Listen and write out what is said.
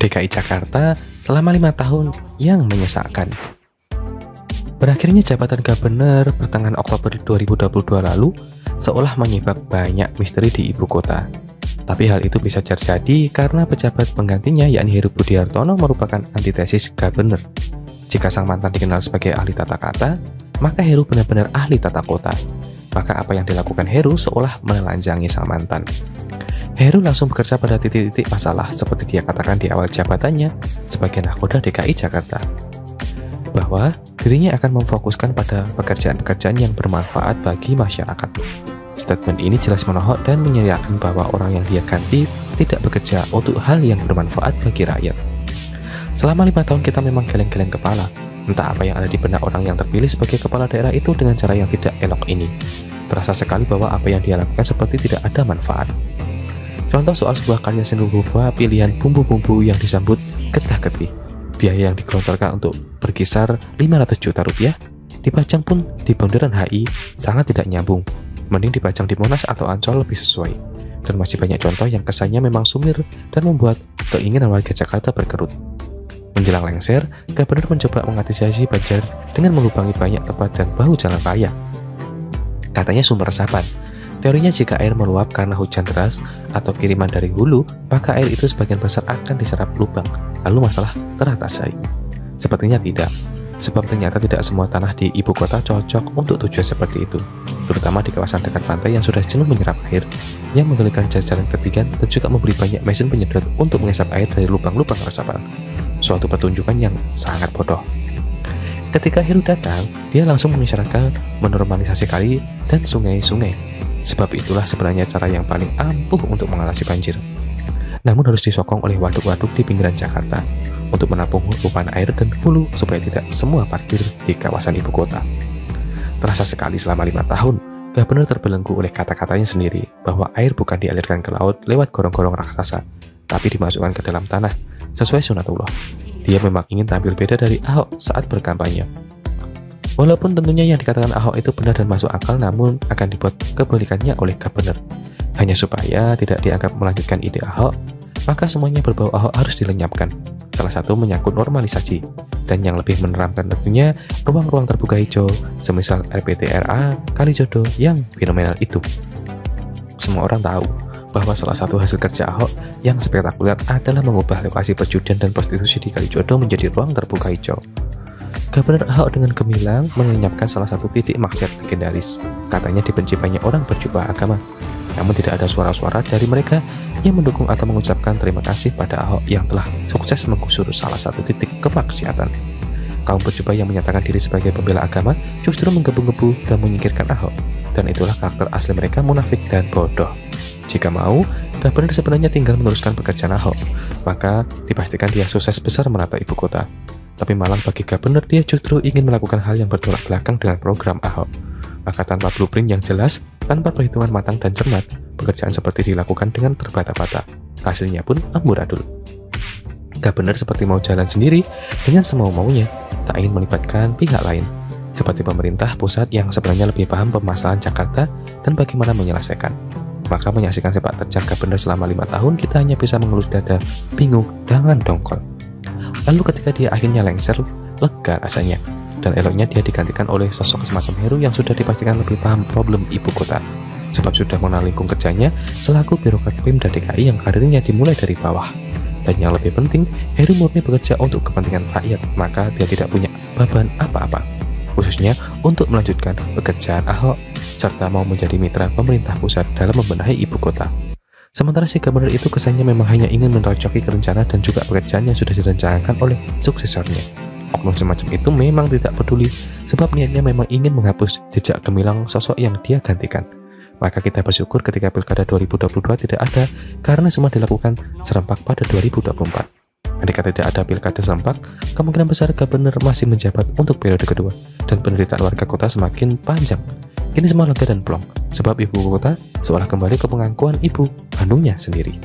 DKI Jakarta selama 5 tahun yang menyesalkan. Berakhirnya jabatan Gubernur pertengahan Oktober 2022 lalu seolah menyebabkan banyak misteri di ibu kota. Tapi hal itu bisa terjadi karena pejabat penggantinya yakni Heru Budi Hartono merupakan antitesis Gubernur. Jika sang mantan dikenal sebagai ahli tata kata, maka Heru benar-benar ahli tata kota. Maka apa yang dilakukan Heru seolah menelanjangi sang mantan. Heru langsung bekerja pada titik-titik masalah seperti dia katakan di awal jabatannya sebagai nakoda DKI Jakarta, bahwa dirinya akan memfokuskan pada pekerjaan-pekerjaan yang bermanfaat bagi masyarakat. Statement ini jelas menohok dan menyatakan bahwa orang yang dia ganti tidak bekerja untuk hal yang bermanfaat bagi rakyat. Selama 5 tahun kita memang geleng-geleng kepala, entah apa yang ada di benak orang yang terpilih sebagai kepala daerah itu dengan cara yang tidak elok ini. Terasa sekali bahwa apa yang dia lakukan seperti tidak ada manfaat. Contoh soal sebuah karya seni rupa pilihan bumbu-bumbu yang disambut getah-getih. Biaya yang digelontorkan untuk berkisar 500 juta rupiah, dipajang pun di bundaran HI sangat tidak nyambung. Mending dipajang di Monas atau Ancol lebih sesuai. Dan masih banyak contoh yang kesannya memang sumir dan membuat keinginan warga Jakarta berkerut. Menjelang lengser, Gubernur mencoba mengantisipasi banjir dengan melubangi banyak tempat dan bahu jalan raya. Katanya sumber resapan. Teorinya jika air meluap karena hujan deras atau kiriman dari hulu, maka air itu sebagian besar akan diserap lubang, lalu masalah teratasi. Sepertinya tidak, sebab ternyata tidak semua tanah di ibu kota cocok untuk tujuan seperti itu, terutama di kawasan dekat pantai yang sudah jenuh menyerap air, yang menggelikan jajaran ketiga dan juga memberi banyak mesin penyedot untuk mengisap air dari lubang-lubang resapan. Suatu pertunjukan yang sangat bodoh. Ketika Heru datang, dia langsung mengisyaratkan menormalisasi kali dan sungai-sungai. Sebab itulah sebenarnya cara yang paling ampuh untuk mengatasi banjir. Namun harus disokong oleh waduk-waduk di pinggiran Jakarta untuk menampung luapan air dan hulu supaya tidak semua parkir di kawasan ibu kota. Terasa sekali selama 5 tahun, Gubernur terbelenggu oleh kata-katanya sendiri bahwa air bukan dialirkan ke laut lewat gorong-gorong raksasa, tapi dimasukkan ke dalam tanah sesuai sunatullah. Dia memang ingin tampil beda dari Ahok saat berkampanye. Walaupun tentunya yang dikatakan Ahok itu benar dan masuk akal, namun akan dibuat kebalikannya oleh Gubernur. Hanya supaya tidak dianggap melanjutkan ide Ahok, maka semuanya berbau Ahok harus dilenyapkan. Salah satu menyangkut normalisasi, dan yang lebih meneramkan tentunya ruang-ruang terbuka hijau, semisal RPTRA Kalijodo yang fenomenal itu. Semua orang tahu bahwa salah satu hasil kerja Ahok yang spektakuler adalah mengubah lokasi perjudian dan prostitusi di Kalijodo menjadi ruang terbuka hijau. Gubernur Ahok dengan gemilang melenyapkan salah satu titik maksiat legendaris. Katanya dibenci banyak orang berjubah agama. Namun tidak ada suara-suara dari mereka yang mendukung atau mengucapkan terima kasih pada Ahok yang telah sukses menggusur salah satu titik kemaksiatan. Kaum berjubah yang menyatakan diri sebagai pembela agama justru menggebu-gebu dan menyingkirkan Ahok. Dan itulah karakter asli mereka, munafik dan bodoh. Jika mau, Gubernur sebenarnya tinggal meneruskan pekerjaan Ahok, maka dipastikan dia sukses besar menata ibu kota. Tapi malah bagi Gubernur, dia justru ingin melakukan hal yang bertolak belakang dengan program Ahok. Maka tanpa blueprint yang jelas, tanpa perhitungan matang dan cermat, pekerjaan seperti dilakukan dengan terbata-bata. Hasilnya pun amburadul. Gubernur seperti mau jalan sendiri dengan semau-maunya, tak ingin melibatkan pihak lain, seperti pemerintah pusat yang sebenarnya lebih paham permasalahan Jakarta dan bagaimana menyelesaikan. Maka menyaksikan sepak terjang Gubernur selama 5 tahun, kita hanya bisa mengelus dada, bingung, dengan dongkol. Lalu ketika dia akhirnya lengser, lega rasanya. Dan eloknya dia digantikan oleh sosok semacam Heru yang sudah dipastikan lebih paham problem ibu kota. Sebab sudah mengenal lingkung kerjanya selaku birokrat Pemda DKI yang karirnya dimulai dari bawah. Dan yang lebih penting, Heru murni bekerja untuk kepentingan rakyat, maka dia tidak punya beban apa-apa. Khususnya untuk melanjutkan pekerjaan Ahok, serta mau menjadi mitra pemerintah pusat dalam membenahi ibu kota. Sementara si Gubernur itu kesannya memang hanya ingin merocoki rencana dan juga pekerjaan yang sudah direncanakan oleh suksesornya. Oknum semacam itu memang tidak peduli, sebab niatnya memang ingin menghapus jejak gemilang sosok yang dia gantikan. Maka kita bersyukur ketika Pilkada 2022 tidak ada, karena semua dilakukan serempak pada 2024. Ketika tidak ada Pilkada serempak, kemungkinan besar Gubernur masih menjabat untuk periode kedua, dan penderitaan warga kota semakin panjang. Kini semua lega dan plong, sebab ibu kota seolah kembali ke pengakuan ibu kandungnya sendiri.